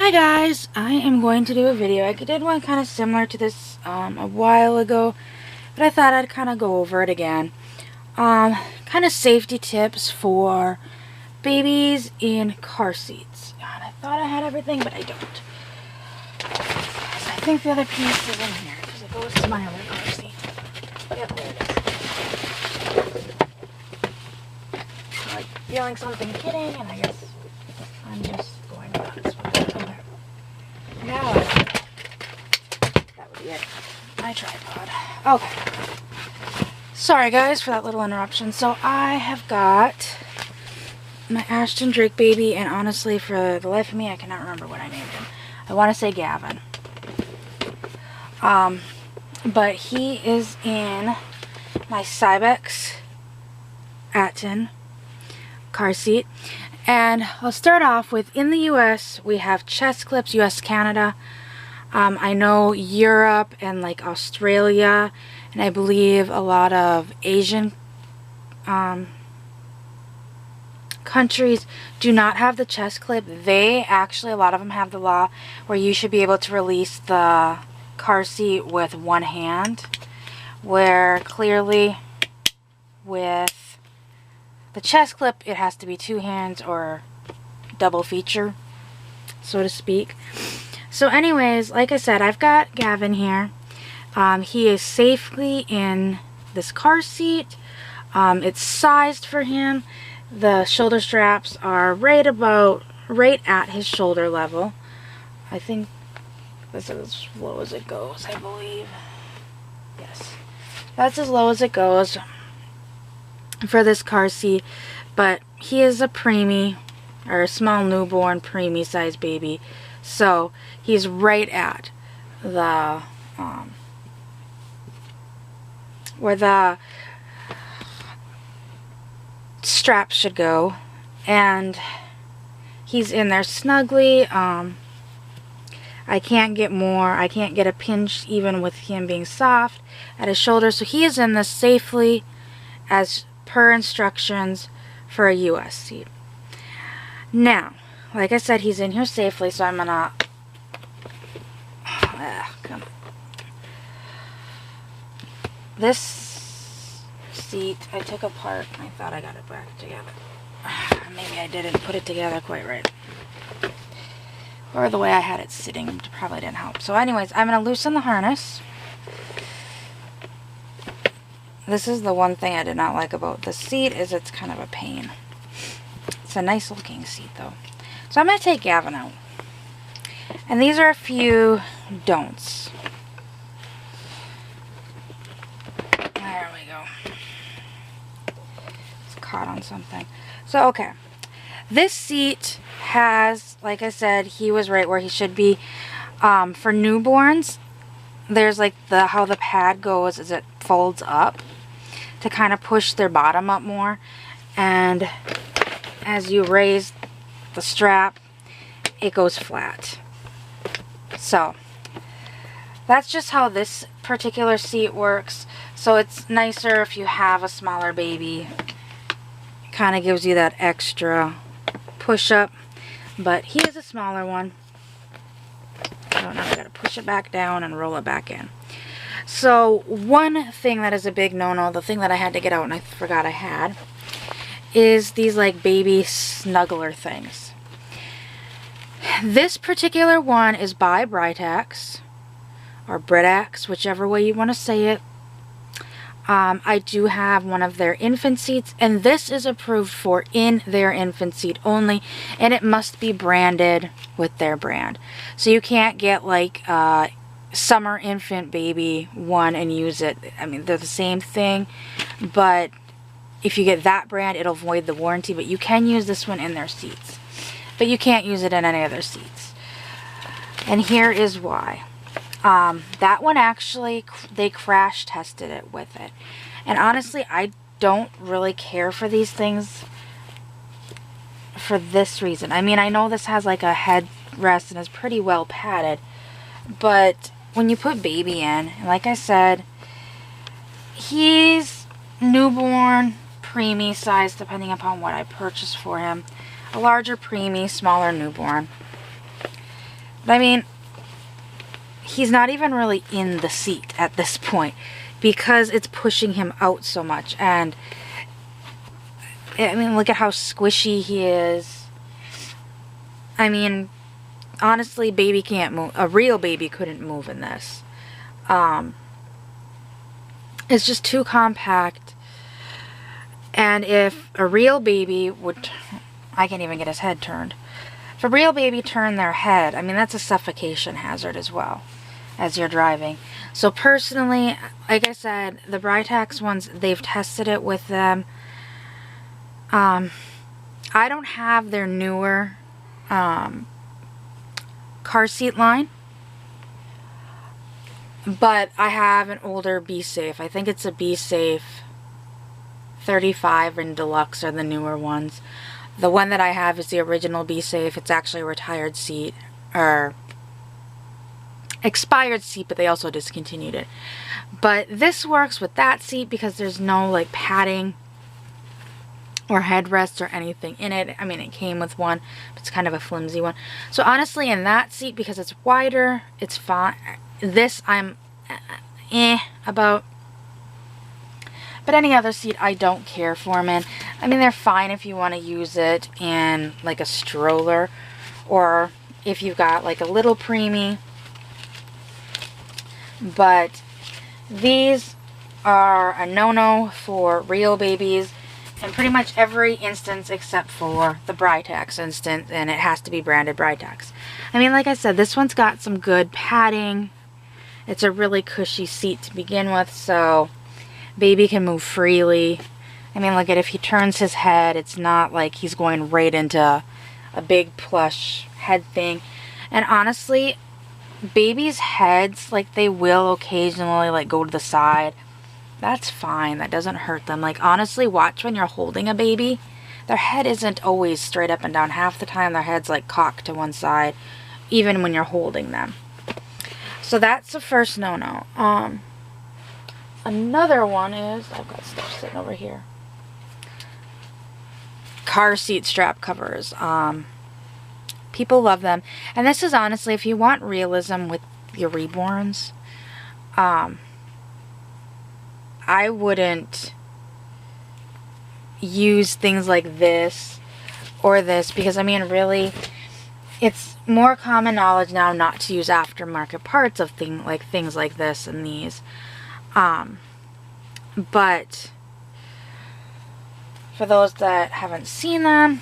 Hi guys, I am going to do a video. I did one kind of similar to this a while ago, but I thought I'd kind of go over it again. Kind of safety tips for babies in car seats. And I thought I had everything, but I don't. I think the other piece is in here because it goes to my other car seat. Yep, there it is. I'm like feeling something hitting, and I guess I'm just going nuts with it. Okay. Now, that would be it. My tripod. Okay. Sorry guys for that little interruption. So I have got my Ashton Drake baby, and honestly, for the life of me, I cannot remember what I named him. I want to say Gavin. But he is in my Cybex Atten car seat. And I'll start off with, in the US, we have chest clips, US, Canada. I know Europe and like Australia, and I believe a lot of Asian countries do not have the chest clip. They actually, a lot of them have the law where you should be able to release the car seat with one hand, where clearly with the chest clip it has to be two hands or double feature, so to speak. So anyways, like I said, I've got Gavin here. He is safely in this car seat. It's sized for him. The shoulder straps are right at his shoulder level. I think this is as low as it goes, I believe. Yes, that's as low as it goes for this car seat. But he is a preemie, or a small newborn preemie size baby, so he's right at the where the straps should go, and he's in there snugly. I can't get a pinch even with him being soft at his shoulder, so he is in this safely as per instructions for a US seat. Now, like I said, he's in here safely, so I'm gonna come on. This seat I took apart and I thought I got it back together. Maybe I didn't put it together quite right, or the way I had it sitting probably didn't help. So anyways, I'm gonna loosen the harness. This is the one thing I did not like about the seat, is it's kind of a pain. It's a nice looking seat though. So I'm going to take Gavin out. And these are a few don'ts. There we go. It's caught on something. So okay. This seat has, like I said, he was right where he should be. For newborns, there's like how the pad goes is it folds up to kind of push their bottom up more, and as you raise the strap it goes flat. So that's just how this particular seat works. So it's nicer if you have a smaller baby. It kind of gives you that extra push up, but he is a smaller one. So now I gotta push it back down and roll it back in. So one thing that is a big no-no, the thing that I had to get out and I forgot I had, is these like baby snuggler things. This particular one is by Britax, or Britax, whichever way you want to say it. I do have one of their infant seats, and this is approved for in their infant seat only, and it must be branded with their brand. So you can't get like summer infant baby one and use it. I mean, they're the same thing, but if you get that brand it'll void the warranty. But you can use this one in their seats, but you can't use it in any other seats, and here is why. That one actually, they crash tested it with it, and honestly I don't really care for these things for this reason. I mean, I know this has like a headrest and is pretty well padded, but when you put baby in, and like I said, he's newborn, preemie size, depending upon what I purchased for him. A larger preemie, smaller newborn. But I mean, he's not even really in the seat at this point because it's pushing him out so much. And I mean, look at how squishy he is. I mean, honestly, baby can't move. A real baby couldn't move in this. It's just too compact. And if a real baby would... I can't even get his head turned. If a real baby turned their head, I mean, that's a suffocation hazard as well as you're driving. So personally, like I said, the Britax ones, they've tested it with them. I don't have their newer car seat line, but I have an older Be Safe. I think it's a Be Safe 35 and Deluxe are the newer ones. The one that I have is the original Be Safe. It's actually a retired seat, or expired seat, but they also discontinued it. But this works with that seat because there's no like padding or headrest or anything in it. I mean, it came with one, but it's kind of a flimsy one. So honestly, in that seat, because it's wider, it's fine. This I'm about. But any other seat, I don't care for them in. I mean, they're fine if you want to use it in like a stroller, or if you've got like a little preemie. But these are a no-no for real babies in pretty much every instance except for the Britax instance, and it has to be branded Britax. I mean, like I said, this one's got some good padding. It's a really cushy seat to begin with, so baby can move freely. I mean, look at, if he turns his head, it's not like he's going right into a big plush head thing. And honestly, babies' heads, like, they will occasionally like go to the side. That's fine. That doesn't hurt them. Like, honestly, watch when you're holding a baby. Their head isn't always straight up and down. Half the time their head's like cocked to one side, even when you're holding them. So that's the first no-no. Another one is, I've got stuff sitting over here, car seat strap covers. People love them. And this is honestly, if you want realism with your Reborns, I wouldn't use things like this or this, because I mean, really, it's more common knowledge now not to use aftermarket parts of things like this and these. But for those that haven't seen them,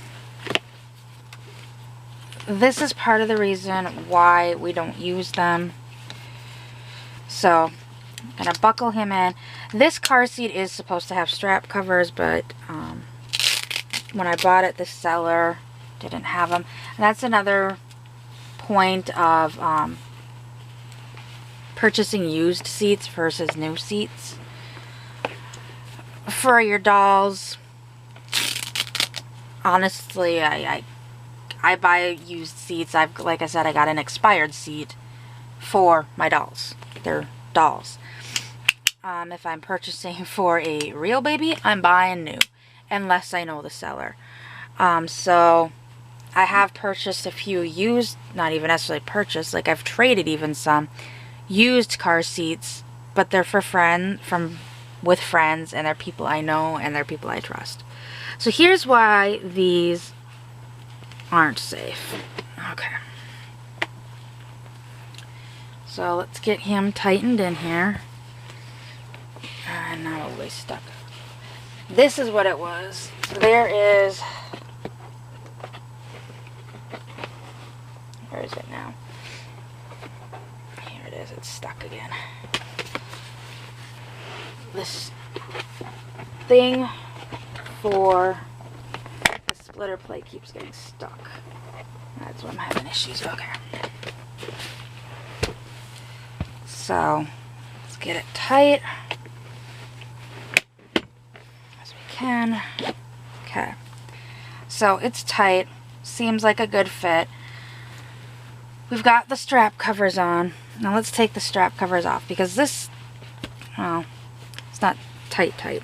this is part of the reason why we don't use them. So I'm gonna buckle him in. This car seat is supposed to have strap covers, but when I bought it, the seller didn't have them. And that's another point of purchasing used seats versus new seats. For your dolls, honestly, I buy used seats. Like I said, I got an expired seat for my dolls. They're dolls. If I'm purchasing for a real baby, I'm buying new, unless I know the seller. So I have purchased a few used, not even necessarily purchased, like I've traded even some used car seats, but they're for with friends, and they're people I know, and they're people I trust. So here's why these aren't safe. Okay. So let's get him tightened in here. And now we're stuck. This is what it was. So there is... Where is it now? Here it is. It's stuck again. This thing for the splitter plate keeps getting stuck. That's why I'm having issues. Okay. So let's get it tight as we can. Okay. So it's tight. Seems like a good fit. We've got the strap covers on. Now let's take the strap covers off, because this, well, it's not tight.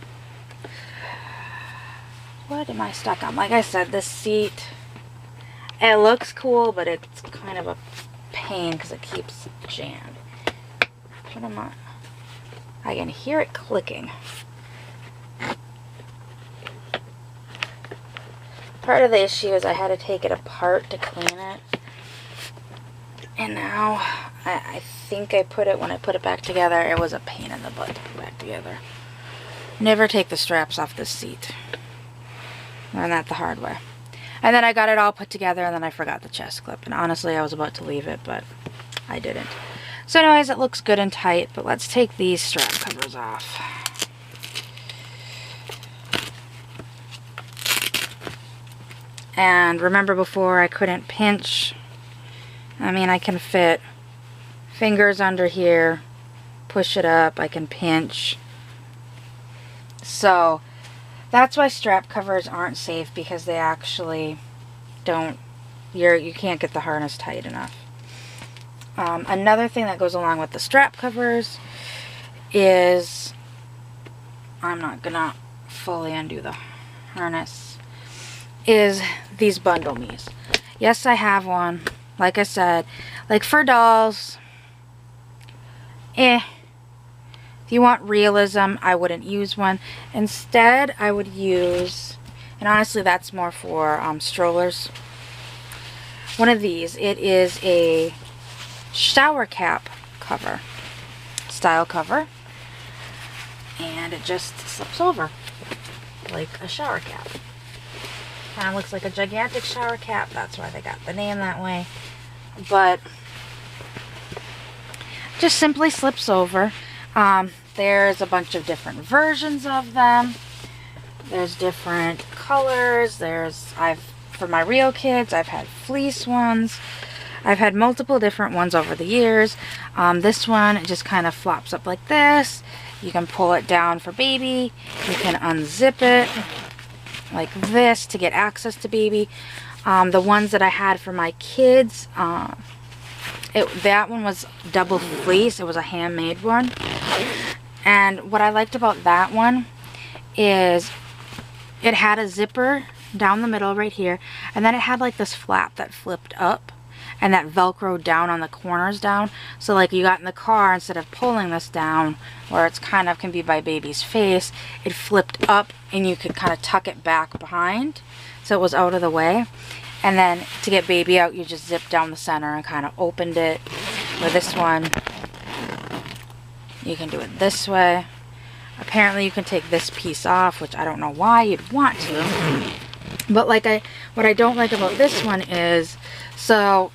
What am I stuck on? Like I said, this seat, it looks cool, but it's kind of a pain because it keeps jammed. Put them on. I can hear it clicking. Part of the issue is I had to take it apart to clean it. And now, I think when I put it back together, it was a pain in the butt to put it back together. Never take the straps off this seat. Learned that the hard way. And then I got it all put together, and then I forgot the chest clip. And honestly, I was about to leave it, but I didn't. So anyways, it looks good and tight, but let's take these strap covers off. And remember before I couldn't pinch? I mean, I can fit fingers under here, push it up, I can pinch. So that's why strap covers aren't safe, because they actually don't, you can't get the harness tight enough. Another thing that goes along with the strap covers is, I'm not gonna fully undo the harness, is these bundle me's. Yes, I have one. Like I said, like for dolls, if you want realism, I wouldn't use one. Instead, I would use, and honestly that's more for strollers, one of these. It is a shower cap cover, style cover, and it just slips over like a shower cap. Kind of looks like a gigantic shower cap, that's why they got the name that way. But just simply slips over. There's a bunch of different versions of them. There's different colors. For my real kids, I've had fleece ones. I've had multiple different ones over the years. This one, it just kind of flops up like this. You can pull it down for baby. You can unzip it like this to get access to baby. The ones that I had for my kids, that one was double fleece. It was a handmade one. And what I liked about that one is it had a zipper down the middle right here, and then it had like this flap that flipped up and that velcro down on the corners down. So like you got in the car, instead of pulling this down where it's kind of can be by baby's face, it flipped up and you could kind of tuck it back behind so it was out of the way. And then to get baby out, you just zip down the center and kind of opened it. With this one, you can do it this way. Apparently you can take this piece off, which I don't know why you'd want to. But what I don't like about this one is, so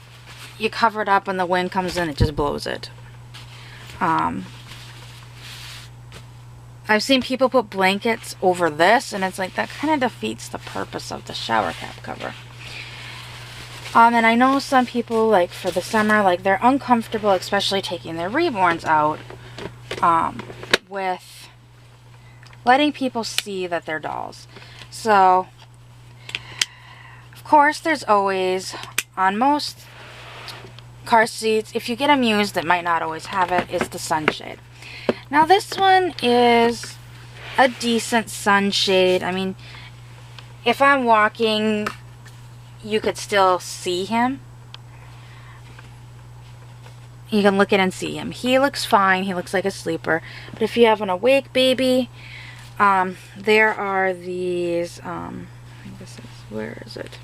you cover it up and the wind comes in, it just blows it. I've seen people put blankets over this, and it's like that kind of defeats the purpose of the shower cap cover. And I know some people, like for the summer, like they're uncomfortable, especially taking their Reborns out, with letting people see that they're dolls. So, of course, there's always, on most car seats, if you get them used that might not always have it, is the sunshade. Now this one is a decent sunshade. I mean, if I'm walking, you could still see him. You can look at and see him. He looks fine. He looks like a sleeper. But if you have an awake baby, there are these, I think this is, where is it?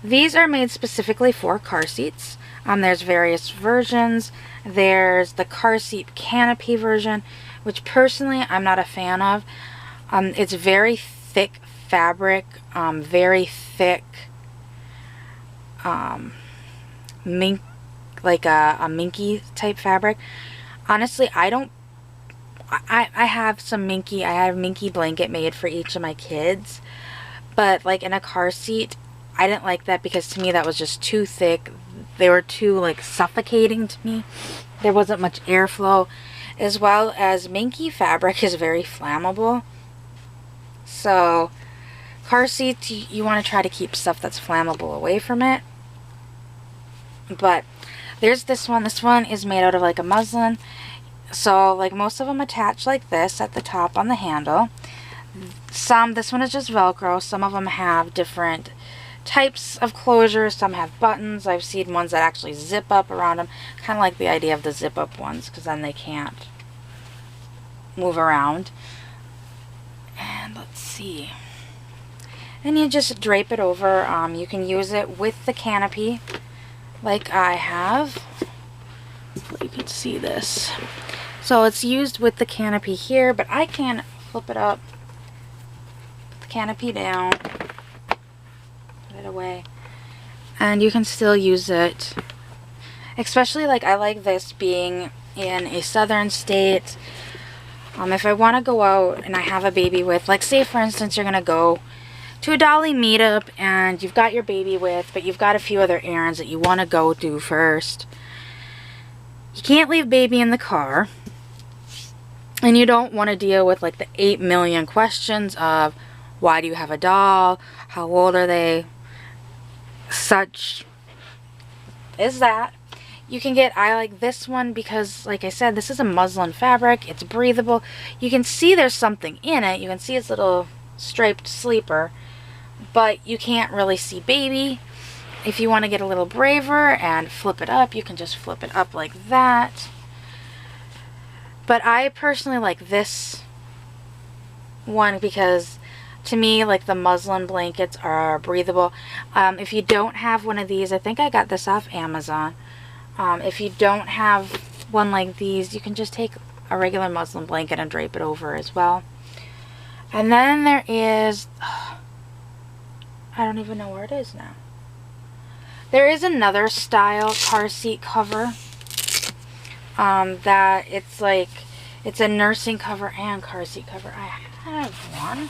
These are made specifically for car seats. There's various versions. There's the car seat canopy version, which personally I'm not a fan of. It's very thick fabric, very thick, like a minky type fabric. Honestly, I have some minky, I have minky blanket made for each of my kids, but like in a car seat, I didn't like that because to me that was just too thick. They were too like suffocating to me. There wasn't much airflow, as well as minky fabric is very flammable. So car seats, you want to try to keep stuff that's flammable away from it. But there's this one. This one is made out of like a muslin. So like most of them attach like this at the top on the handle. This one is just Velcro. Some of them have different types of closure. Some have buttons. I've seen ones that actually zip up around them. Kind of like the idea of the zip up ones, because then they can't move around. And let's see. And you just drape it over. You can use it with the canopy, like I have. Hopefully you can see this. So it's used with the canopy here, but I can flip it up, put the canopy down, put it away, and you can still use it. Especially like I like this being in a southern state. If I want to go out and I have a baby with, like say for instance you're going to go to a Dolly meetup and you've got your baby with, but you've got a few other errands that you want to go do first. You can't leave baby in the car. And you don't want to deal with like the 8 million questions of why do you have a doll? How old are they? Such is that. You can get, I like this one because like I said, this is a muslin fabric. It's breathable. You can see there's something in it. You can see its little striped sleeper, but you can't really see baby. If you want to get a little braver and flip it up, you can just flip it up like that. But I personally like this one because to me, like the muslin blankets are breathable. If you don't have one of these, I think I got this off Amazon. If you don't have one like these, you can just take a regular muslin blanket and drape it over as well. And then there is, I don't even know where it is now. There is another style car seat cover. That it's like, it's a nursing cover and car seat cover. I have one.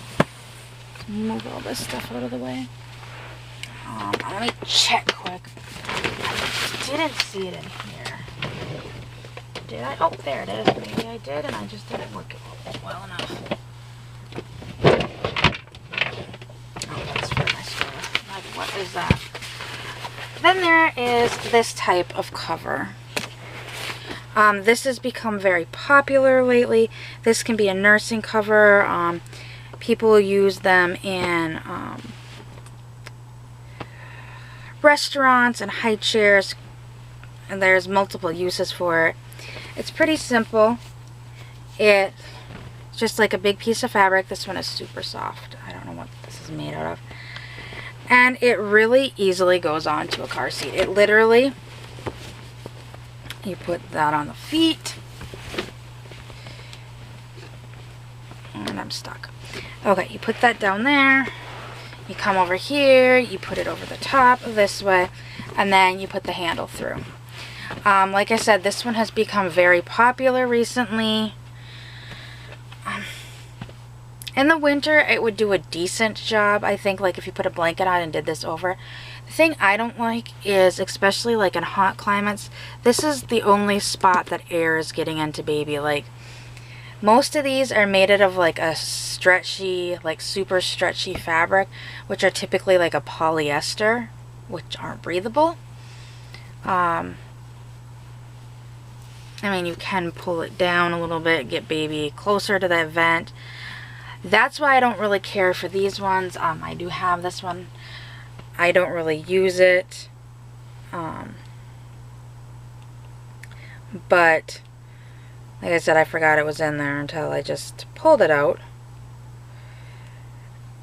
Move all this stuff out of the way. Let me check quick. I didn't see it in here. Did I? Oh, there it is. Maybe I did and I just didn't look well enough. Oh, that's for my stuff. Like, what is that? Then there is this type of cover. This has become very popular lately. This can be a nursing cover. People use them in restaurants and high chairs, and there's multiple uses for it. It's pretty simple. It's just like a big piece of fabric. This one is super soft. I don't know what this is made out of. And it really easily goes onto a car seat. It literally, you put that on the feet. And I'm stuck. Okay, you put that down there. You come over here. You put it over the top this way. And then you put the handle through. Like I said, this one has become very popular recently. In the winter, it would do a decent job, I think, like if you put a blanket on and did this over. The thing I don't like is, especially like in hot climates, this is the only spot that air is getting into baby. Like, most of these are made out of like a stretchy, like super stretchy fabric, which are typically like a polyester, which aren't breathable. I mean, you can pull it down a little bit, get baby closer to that vent. That's why I don't really care for these ones. I do have this one. I don't really use it. But, like I said, I forgot it was in there until I just pulled it out.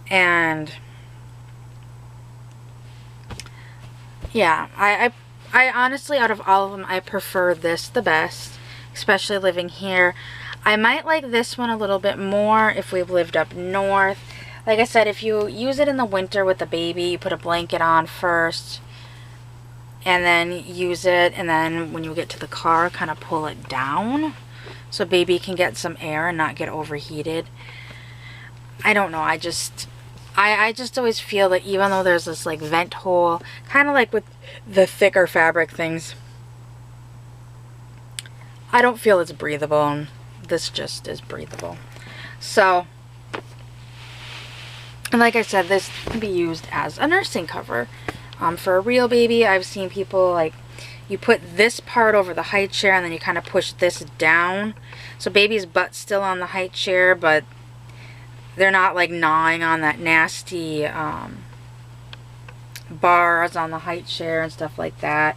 And, yeah, I honestly, out of all of them, I prefer this the best, especially living here. I might like this one a little bit more if we've lived up north. Like I said, if you use it in the winter with the baby, you put a blanket on first, and then use it, and then when you get to the car, kind of pull it down so baby can get some air and not get overheated. I don't know, I just always feel that even though there's this like vent hole, kind of like with the thicker fabric things, I don't feel it's breathable, and this just is breathable. So, and like I said, this can be used as a nursing cover. For a real baby, I've seen people like, you put this part over the high chair and then you kind of push this down. So baby's butt's still on the high chair, but they're not like gnawing on that nasty bars on the high chair and stuff like that.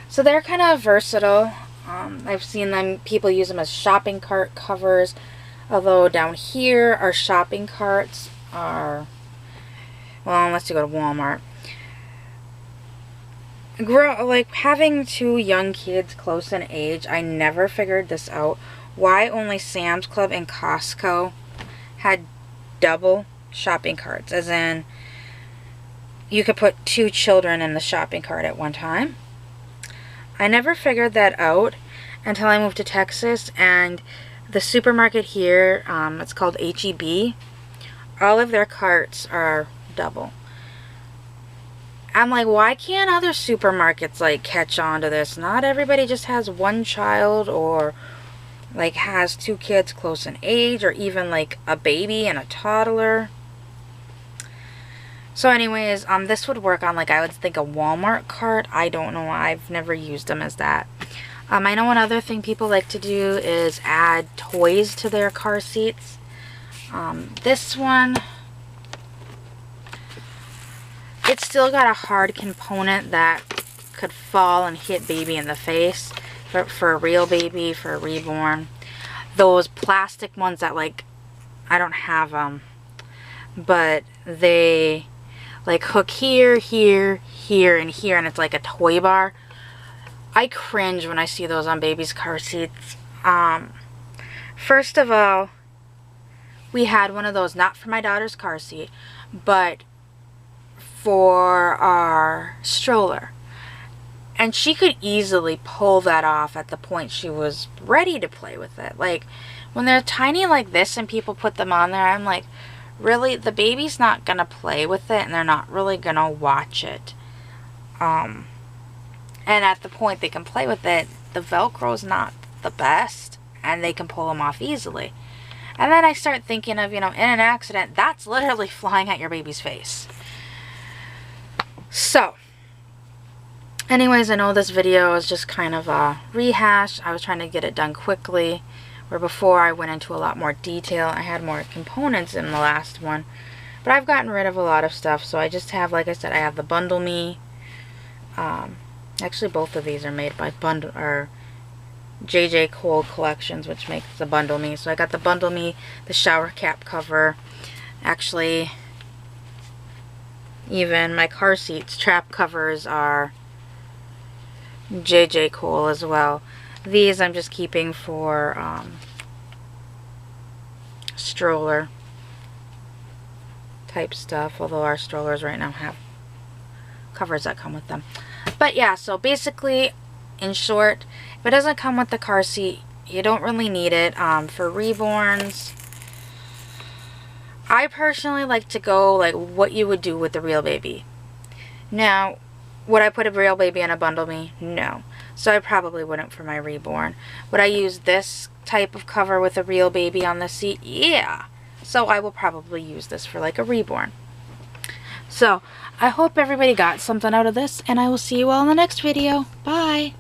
So they're kind of versatile. I've seen them, people use them as shopping cart covers. Although down here, our shopping carts are, well, unless you go to Walmart. Like, having 2 young kids close in age, I never figured this out. Why only Sam's Club and Costco had double shopping carts. As in, you could put 2 children in the shopping cart at one time. I never figured that out until I moved to Texas, and the supermarket here, it's called H-E-B. All of their carts are double. I'm like, why can't other supermarkets like catch on to this? Not everybody just has 1 child, or like has 2 kids close in age, or even like a baby and a toddler. So anyways, this would work on, like, I would think a Walmart cart. I don't know. I've never used them as that. I know another thing people like to do is add toys to their car seats. This one, it's still got a hard component that could fall and hit baby in the face. But for a real baby, for a reborn, those plastic ones that, like, I don't have them, but they like hook here, here, here, and here, and it's like a toy bar. I cringe when I see those on babies' car seats. First of all, we had one of those, not for my daughter's car seat, but for our stroller. And she could easily pull that off at the point she was ready to play with it. Like, when they're tiny like this and people put them on there, I'm like, really? The baby's not going to play with it, and they're not really going to watch it. And at the point they can play with it, the Velcro's not the best, and they can pull them off easily. And then I start thinking of, you know, in an accident, that's literally flying at your baby's face. So, anyways, I know this video is just kind of a rehash. I was trying to get it done quickly, where before I went into a lot more detail. I had more components in the last one, but I've gotten rid of a lot of stuff. So I just have, like I said, I have the Bundle Me. Actually, both of these are made by J.J. Cole Collections, which makes the Bundle Me. So I got the Bundle Me, the shower cap cover. Actually, even my car seats trap covers are J.J. Cole as well. These I'm just keeping for stroller type stuff, although our strollers right now have covers that come with them. But yeah, so basically, in short, if it doesn't come with the car seat, you don't really need it. For reborns, I personally like to go like what you would do with the real baby. Now, would I put a real baby in a Bundle Me? No. So I probably wouldn't for my reborn. Would I use this type of cover with a real baby on the seat? Yeah. So I will probably use this for like a reborn. So I hope everybody got something out of this, and I will see you all in the next video. Bye.